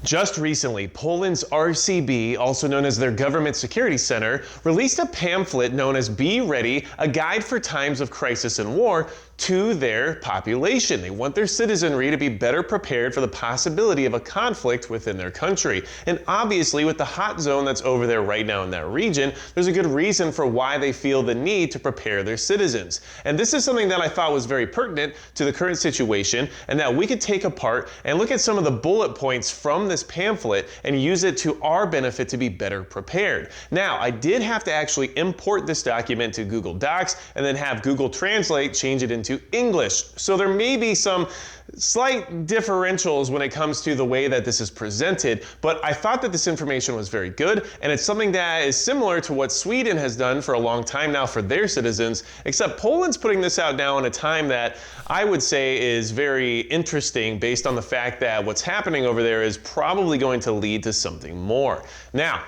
Just recently, Poland's RCB, also known as their Government Security Center, released a pamphlet known as Be Ready, a guide for times of crisis and war, to their population. They want their citizenry to be better prepared for the possibility of a conflict within their country. And obviously, with the hot zone that's over there right now in that region, there's a good reason for why they feel the need to prepare their citizens. And this is something that I thought was very pertinent to the current situation, and that we could take apart and look at some of the bullet points from this pamphlet and use it to our benefit to be better prepared. Now, I did have to actually import this document to Google Docs and then have Google Translate change it into English. So there may be some slight differentials when it comes to the way that this is presented, but I thought that this information was very good, and it's something that is similar to what Sweden has done for a long time now for their citizens, except Poland's putting this out now in a time that I would say is very interesting based on the fact that what's happening over there is probably going to lead to something more. Now,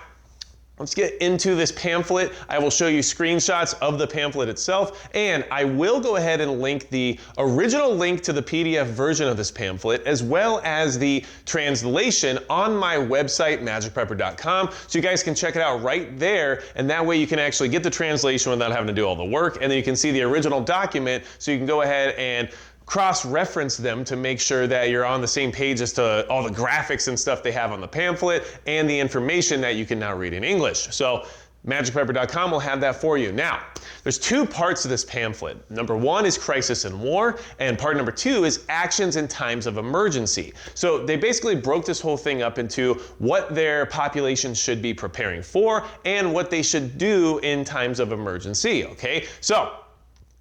let's get into this pamphlet. I will show you screenshots of the pamphlet itself, and I will go ahead and link the original link to the PDF version of this pamphlet, as well as the translation on my website, magicprepper.com, so you guys can check it out right there, and that way you can actually get the translation without having to do all the work, and then you can see the original document, so you can go ahead and cross-reference them to make sure that you're on the same page as to all the graphics and stuff they have on the pamphlet and the information that you can now read in English. So magicprepper.com will have that for you. Now, there's two parts to this pamphlet. Number one is crisis and war, and part number two is actions in times of emergency. So they basically broke this whole thing up into what their population should be preparing for and what they should do in times of emergency, okay? So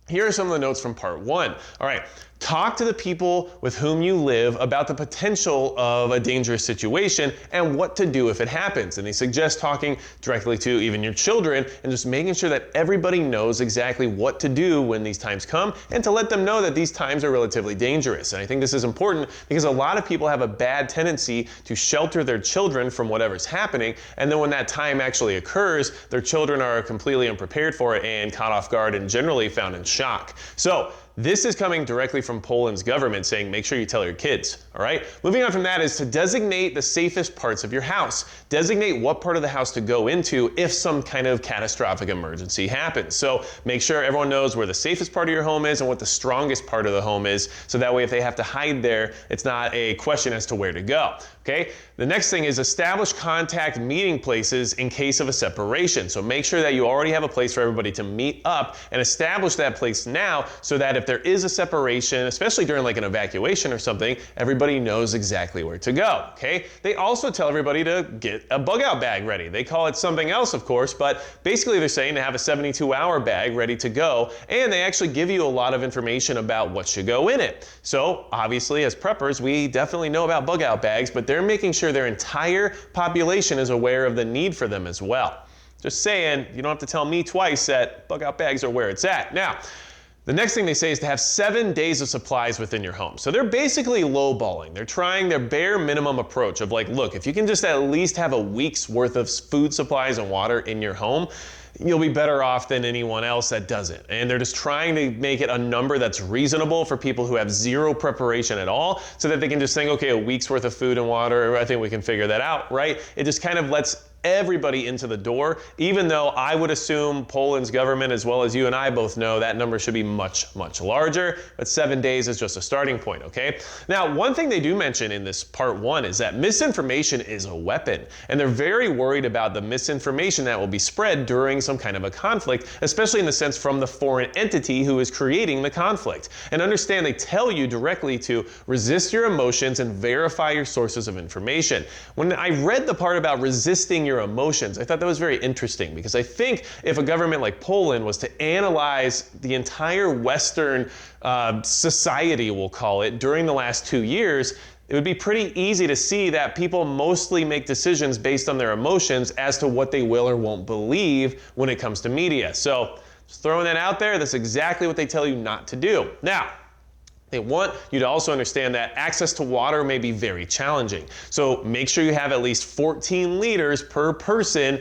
here are some of the notes from part one. All right. Talk to the people with whom you live about the potential of a dangerous situation and what to do if it happens. And they suggest talking directly to even your children and just making sure that everybody knows exactly what to do when these times come, and to let them know that these times are relatively dangerous. And I think this is important because a lot of people have a bad tendency to shelter their children from whatever's happening, and then when that time actually occurs, their children are completely unprepared for it and caught off guard and generally found in shock. So this is coming directly from Poland's government saying, make sure you tell your kids, all right? Moving on from that is to designate the safest parts of your house. Designate what part of the house to go into if some kind of catastrophic emergency happens. So make sure everyone knows where the safest part of your home is and what the strongest part of the home is, so that way if they have to hide there, it's not a question as to where to go, okay? The next thing is establish contact meeting places in case of a separation. So make sure that you already have a place for everybody to meet up, and establish that place now so that if there is a separation, especially during like an evacuation or something, everybody knows exactly where to go, okay? They also tell everybody to get a bug out bag ready. They call it something else, of course, but basically they're saying to have a 72-hour bag ready to go, and they actually give you a lot of information about what should go in it. So obviously as preppers, we definitely know about bug out bags, but they're making sure their entire population is aware of the need for them as well. Just saying, you don't have to tell me twice that bug out bags are where it's at. Now, the next thing they say is to have 7 days of supplies within your home. So they're basically lowballing. They're trying their bare minimum approach of like, look, if you can just at least have a week's worth of food supplies and water in your home, you'll be better off than anyone else that doesn't. And they're just trying to make it a number that's reasonable for people who have zero preparation at all, so that they can just think, okay, a week's worth of food and water, I think we can figure that out, right? It just kind of lets everybody into the door, even though I would assume Poland's government, as well as you and I both know, that number should be much, much larger, but 7 days is just a starting point, okay? Now, one thing they do mention in this part one is that misinformation is a weapon, and they're very worried about the misinformation that will be spread during some kind of a conflict, especially in the sense from the foreign entity who is creating the conflict. And understand, they tell you directly to resist your emotions and verify your sources of information. When I read the part about resisting your emotions, I thought that was very interesting, because I think if a government like Poland was to analyze the entire Western society, we'll call it, during the last 2 years, it would be pretty easy to see that people mostly make decisions based on their emotions as to what they will or won't believe when it comes to media. So just throwing that out there, that's exactly what they tell you not to do. Now, they want you to also understand that access to water may be very challenging. So make sure you have at least 14 liters per person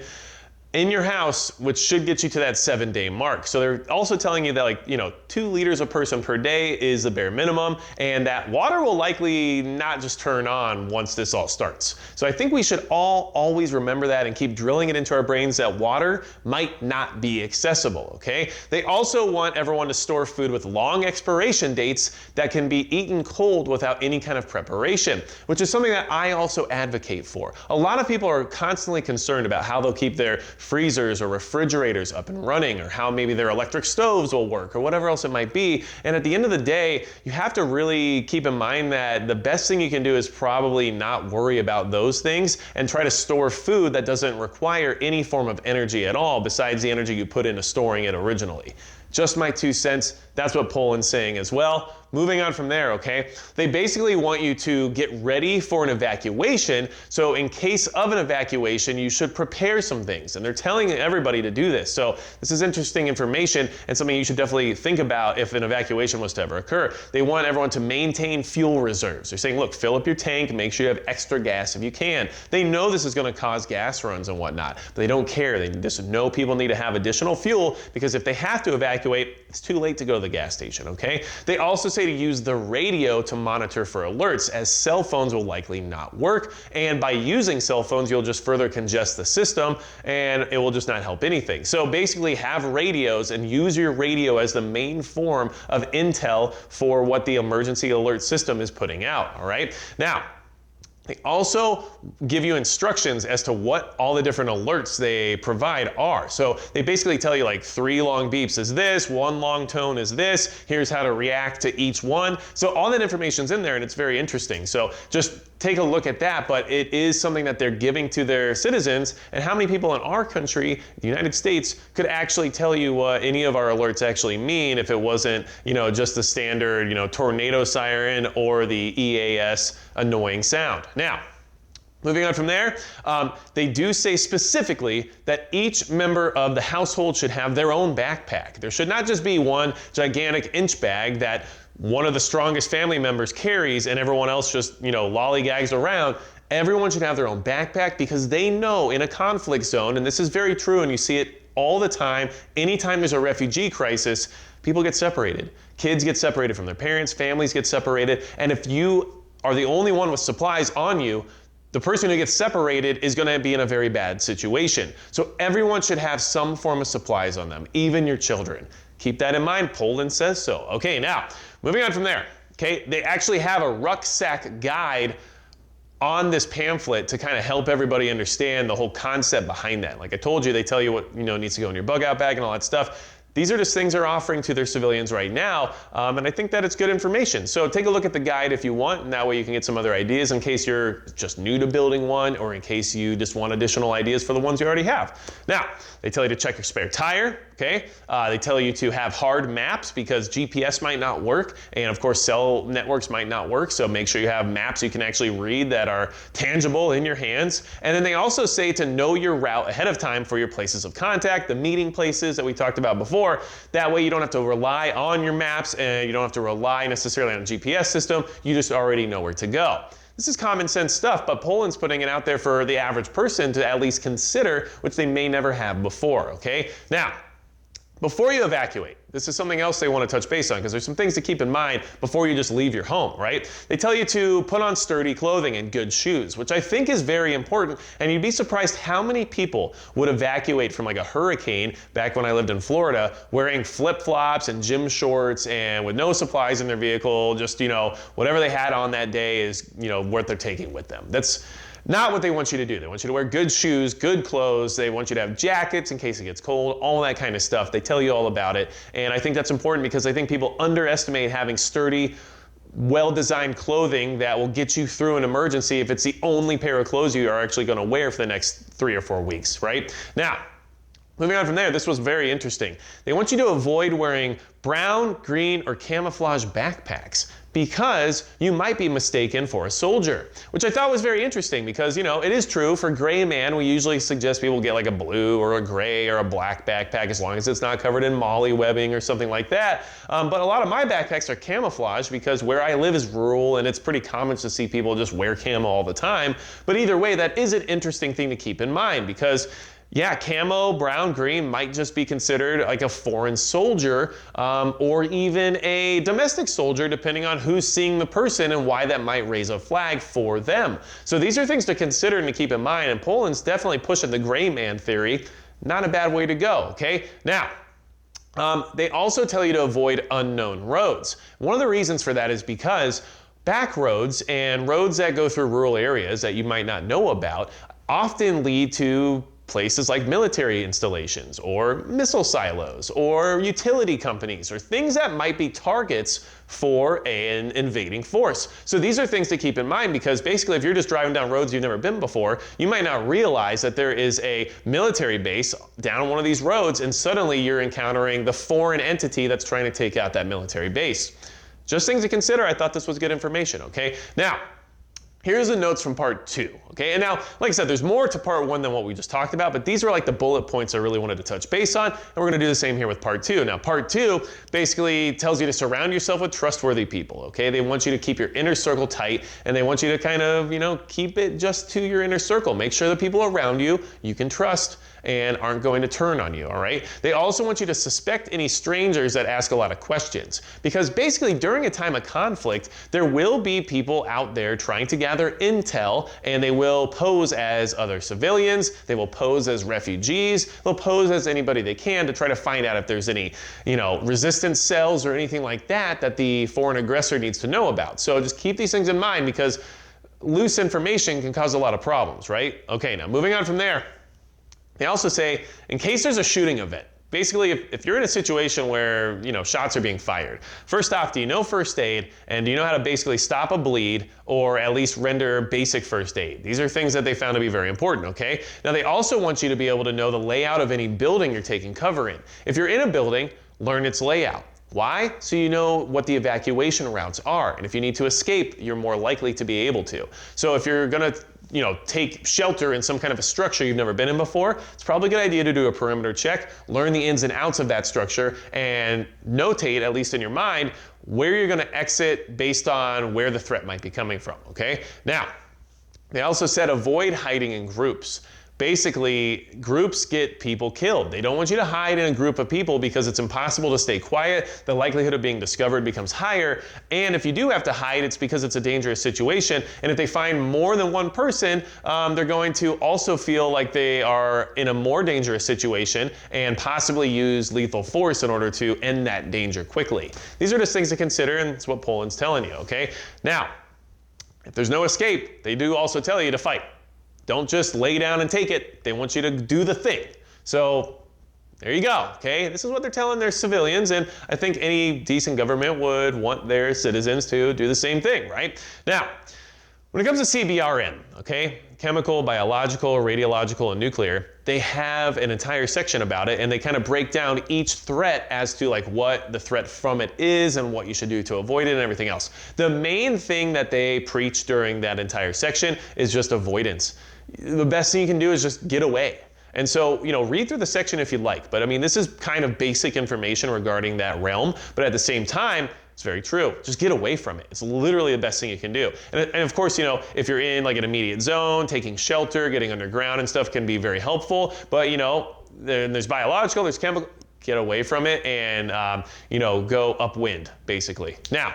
in your house, which should get you to that 7-day mark. So they're also telling you that, like, 2 liters a person per day is the bare minimum, and that water will likely not just turn on once this all starts. So I think we should all always remember that and keep drilling it into our brains that water might not be accessible, okay? They also want everyone to store food with long expiration dates that can be eaten cold without any kind of preparation, which is something that I also advocate for. A lot of people are constantly concerned about how they'll keep their freezers or refrigerators up and running, or how maybe their electric stoves will work, or whatever else it might be. And at the end of the day, you have to really keep in mind that the best thing you can do is probably not worry about those things and try to store food that doesn't require any form of energy at all besides the energy you put into storing it originally. Just my 2 cents. That's what Poland's saying as well. Moving on from there, okay? They basically want you to get ready for an evacuation. So in case of an evacuation, you should prepare some things. And they're telling everybody to do this. So this is interesting information and something you should definitely think about if an evacuation was to ever occur. They want everyone to maintain fuel reserves. They're saying, look, fill up your tank and make sure you have extra gas if you can. They know this is going to cause gas runs and whatnot, but they don't care. They just know people need to have additional fuel, because if they have to evacuate, it's too late to go to the gas station, okay? They also say to use the radio to monitor for alerts, as cell phones will likely not work, and by using cell phones you'll just further congest the system and it will just not help anything. So basically have radios and use your radio as the main form of intel for what the emergency alert system is putting out, all right? Now, they also give you instructions as to what all the different alerts they provide are. So they basically tell you, like, 3 long beeps is this, 1 long tone is this, here's how to react to each one. So all that information's in there and it's very interesting. So just take a look at that, but it is something that they're giving to their citizens. And how many people in our country, the United States, could actually tell you what any of our alerts actually mean if it wasn't, just the standard, tornado siren or the EAS annoying sound. Now, moving on from there, they do say specifically that each member of the household should have their own backpack. There should not just be one gigantic inch bag that one of the strongest family members carries and everyone else just, lollygags around. Everyone should have their own backpack, because they know in a conflict zone, and this is very true and you see it all the time, anytime there's a refugee crisis, people get separated. Kids get separated from their parents, families get separated, and if you are the only one with supplies on you, the person who gets separated is going to be in a very bad situation. So everyone should have some form of supplies on them, even your children. Keep that in mind. Poland says so. Okay, now, moving on from there. Okay, they actually have a rucksack guide on this pamphlet to kind of help everybody understand the whole concept behind that. Like I told you, they tell you what needs to go in your bug out bag and all that stuff. These are just things they're offering to their civilians right now, and I think that it's good information. So take a look at the guide if you want, and that way you can get some other ideas in case you're just new to building one, or in case you just want additional ideas for the ones you already have. Now, they tell you to check your spare tire, okay? They tell you to have hard maps, because GPS might not work, and of course cell networks might not work, so make sure you have maps you can actually read that are tangible in your hands. And then they also say to know your route ahead of time for your places of contact, the meeting places that we talked about before. That way you don't have to rely on your maps, and you don't have to rely necessarily on a GPS system. You just already know where to go. This is common sense stuff, but Poland's putting it out there for the average person to at least consider, which they may never have before, okay? Now, before you evacuate, this is something else they want to touch base on, because there's some things to keep in mind before you just leave your home, right? They tell you to put on sturdy clothing and good shoes, which I think is very important, and you'd be surprised how many people would evacuate from like a hurricane back when I lived in Florida wearing flip-flops and gym shorts and with no supplies in their vehicle, just, whatever they had on that day is, what they're taking with them. That's not what they want you to do. They want you to wear good shoes, good clothes. They want you to have jackets in case it gets cold, all that kind of stuff. They tell you all about it. And I think that's important, because I think people underestimate having sturdy, well-designed clothing that will get you through an emergency if it's the only pair of clothes you are actually going to wear for the next 3 or 4 weeks, right? Now, moving on from there, this was very interesting. They want you to avoid wearing brown, green, or camouflage backpacks, because you might be mistaken for a soldier, which I thought was very interesting, because, it is true for gray man, we usually suggest people get like a blue or a gray or a black backpack, as long as it's not covered in molly webbing or something like that. But a lot of my backpacks are camouflage, because where I live is rural and it's pretty common to see people just wear camo all the time. But either way, that is an interesting thing to keep in mind, because Yeah, camo, brown, green might just be considered like a foreign soldier or even a domestic soldier, depending on who's seeing the person and why that might raise a flag for them. So these are things to consider and to keep in mind, and Poland's definitely pushing the gray man theory. Not a bad way to go, okay? Now, they also tell you to avoid unknown roads. One of the reasons for that is because back roads and roads that go through rural areas that you might not know about often lead to places like military installations or missile silos or utility companies or things that might be targets for an invading force. So these are things to keep in mind, because basically if you're just driving down roads you've never been before, you might not realize that there is a military base down one of these roads, and suddenly you're encountering the foreign entity that's trying to take out that military base. Just things to consider. I thought this was good information, okay? Now, here's the notes from part 2, okay? And now, like I said, there's more to part 1 than what we just talked about, but these are like the bullet points I really wanted to touch base on, and we're gonna do the same here with part 2. Now, part 2 basically tells you to surround yourself with trustworthy people, okay? They want you to keep your inner circle tight, and they want you to kind of, keep it just to your inner circle. Make sure the people around you can trust and aren't going to turn on you, all right? They also want you to suspect any strangers that ask a lot of questions, because basically during a time of conflict, there will be people out there trying to gather intel, and they will pose as other civilians, they will pose as refugees, they'll pose as anybody they can to try to find out if there's any, resistance cells or anything like that that the foreign aggressor needs to know about. So just keep these things in mind, because loose information can cause a lot of problems, right? Okay, now moving on from there. They also say, in case there's a shooting event, basically if you're in a situation where, shots are being fired, first off, do you know first aid, and do you know how to basically stop a bleed or at least render basic first aid? These are things that they found to be very important, okay? Now they also want you to be able to know the layout of any building you're taking cover in. If you're in a building, learn its layout. Why? So you know what the evacuation routes are, and if you need to escape, you're more likely to be able to. So if you're gonna take shelter in some kind of a structure you've never been in before, it's probably a good idea to do a perimeter check, learn the ins and outs of that structure, and notate, at least in your mind, where you're gonna exit based on where the threat might be coming from, okay? Now, they also said avoid hiding in groups. Basically, groups get people killed. They don't want you to hide in a group of people because it's impossible to stay quiet. The likelihood of being discovered becomes higher. And if you do have to hide, it's because it's a dangerous situation. And if they find more than one person, they're going to also feel like they are in a more dangerous situation and possibly use lethal force in order to end that danger quickly. These are just things to consider, and it's what Poland's telling you, okay? Now, if there's no escape, they do also tell you to fight. Don't just lay down and take it. They want you to do the thing. So there you go, okay? This is what they're telling their civilians, and I think any decent government would want their citizens to do the same thing, right? Now, when it comes to CBRN, okay, chemical, biological, radiological, and nuclear, they have an entire section about it, and they kind of break down each threat as to like what the threat from it is and what you should do to avoid it and everything else. The main thing that they preach during that entire section is just avoidance. The best thing you can do is just get away. And so, read through the section if you'd like, but I mean, this is kind of basic information regarding that realm, but at the same time, it's very true. Just get away from it. It's literally the best thing you can do. And of course, if you're in like an immediate zone, taking shelter, getting underground and stuff can be very helpful, but there's biological, there's chemical, get away from it and, go upwind, basically. Now,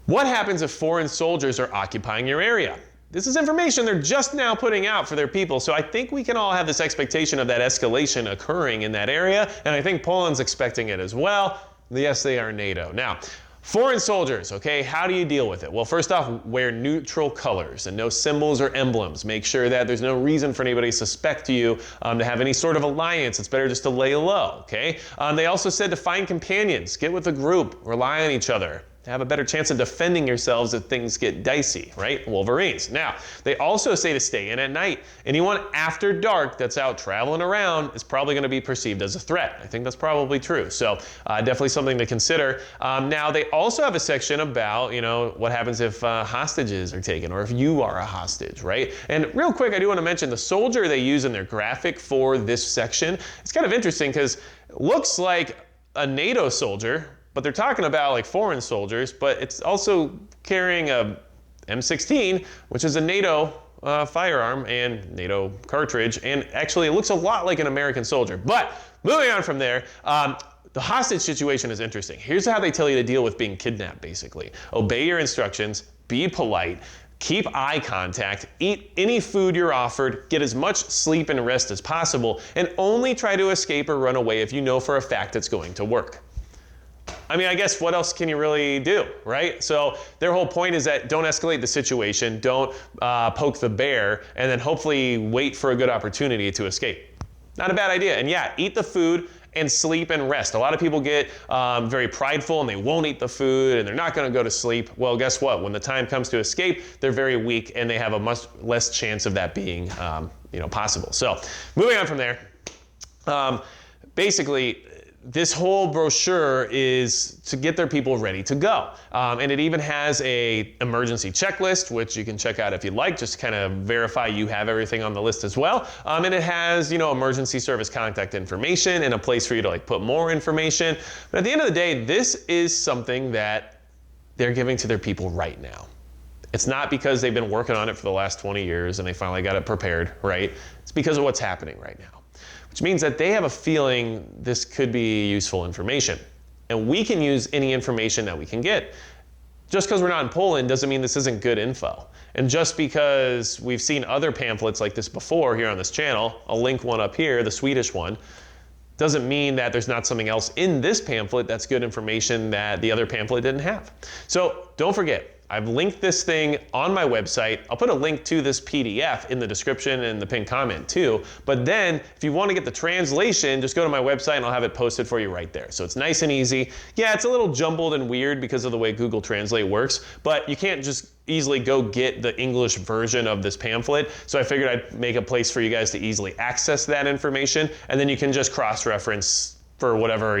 what happens if foreign soldiers are occupying your area? This is information they're just now putting out for their people, so I think we can all have this expectation of that escalation occurring in that area, and I think Poland's expecting it as well. Yes, they are NATO. Now, foreign soldiers, okay, how do you deal with it? Well, first off, wear neutral colors and no symbols or emblems. Make sure that there's no reason for anybody to suspect you to have any sort of alliance. It's better just to lay low, okay? They also said to find companions, get with a group, rely on each other. To have a better chance of defending yourselves if things get dicey, right? Wolverines. Now, they also say to stay in at night. Anyone after dark that's out traveling around is probably going to be perceived as a threat. I think that's probably true. So definitely something to consider. Now, they also have a section about, what happens if hostages are taken or if you are a hostage, right? And real quick, I do want to mention the soldier they use in their graphic for this section. It's kind of interesting because it looks like a NATO soldier, but they're talking about like foreign soldiers, but it's also carrying a M16, which is a NATO firearm and NATO cartridge, and actually it looks a lot like an American soldier. But moving on from there, the hostage situation is interesting. Here's how they tell you to deal with being kidnapped, basically. Obey your instructions, be polite, keep eye contact, eat any food you're offered, get as much sleep and rest as possible, and only try to escape or run away if you know for a fact it's going to work. I mean, I guess what else can you really do, right? So their whole point is that don't escalate the situation, don't poke the bear, and then hopefully wait for a good opportunity to escape. Not a bad idea. And yeah, eat the food and sleep and rest. A lot of people get very prideful and they won't eat the food and they're not going to go to sleep. Well, guess what? When the time comes to escape, they're very weak and they have a much less chance of that being possible. So moving on from there, basically, this whole brochure is to get their people ready to go. And it even has a emergency checklist, which you can check out if you'd like, just to kind of verify you have everything on the list as well. And it has, emergency service contact information and a place for you to put more information. But at the end of the day, this is something that they're giving to their people right now. It's not because they've been working on it for the last 20 years and they finally got it prepared, right? It's because of what's happening right now. Which means that they have a feeling this could be useful information. And we can use any information that we can get. Just because we're not in Poland doesn't mean this isn't good info. And just because we've seen other pamphlets like this before here on this channel, I'll link one up here, the Swedish one, doesn't mean that there's not something else in this pamphlet that's good information that the other pamphlet didn't have. So don't forget, I've linked this thing on my website. I'll put a link to this PDF in the description and the pinned comment too. But then if you want to get the translation, just go to my website and I'll have it posted for you right there. So it's nice and easy. Yeah, it's a little jumbled and weird because of the way Google Translate works, but you can't just easily go get the English version of this pamphlet. So I figured I'd make a place for you guys to easily access that information, and then you can just cross-reference for whatever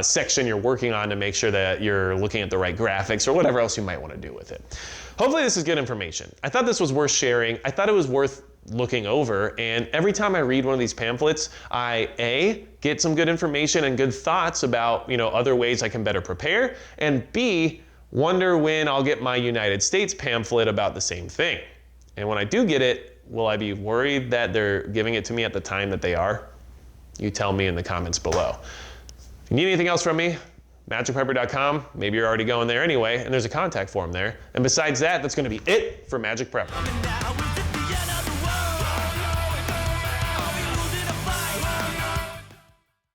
section you're working on to make sure that you're looking at the right graphics or whatever else you might want to do with it. Hopefully this is good information. I thought this was worth sharing. I thought it was worth looking over, and every time I read one of these pamphlets, I get some good information and good thoughts about other ways I can better prepare, and B, wonder when I'll get my United States pamphlet about the same thing. And when I do get it, will I be worried that they're giving it to me at the time that they are? You tell me in the comments below. If you need anything else from me, magicprepper.com. Maybe you're already going there anyway, and there's a contact form there. And besides that, that's going to be it for Magic Prepper.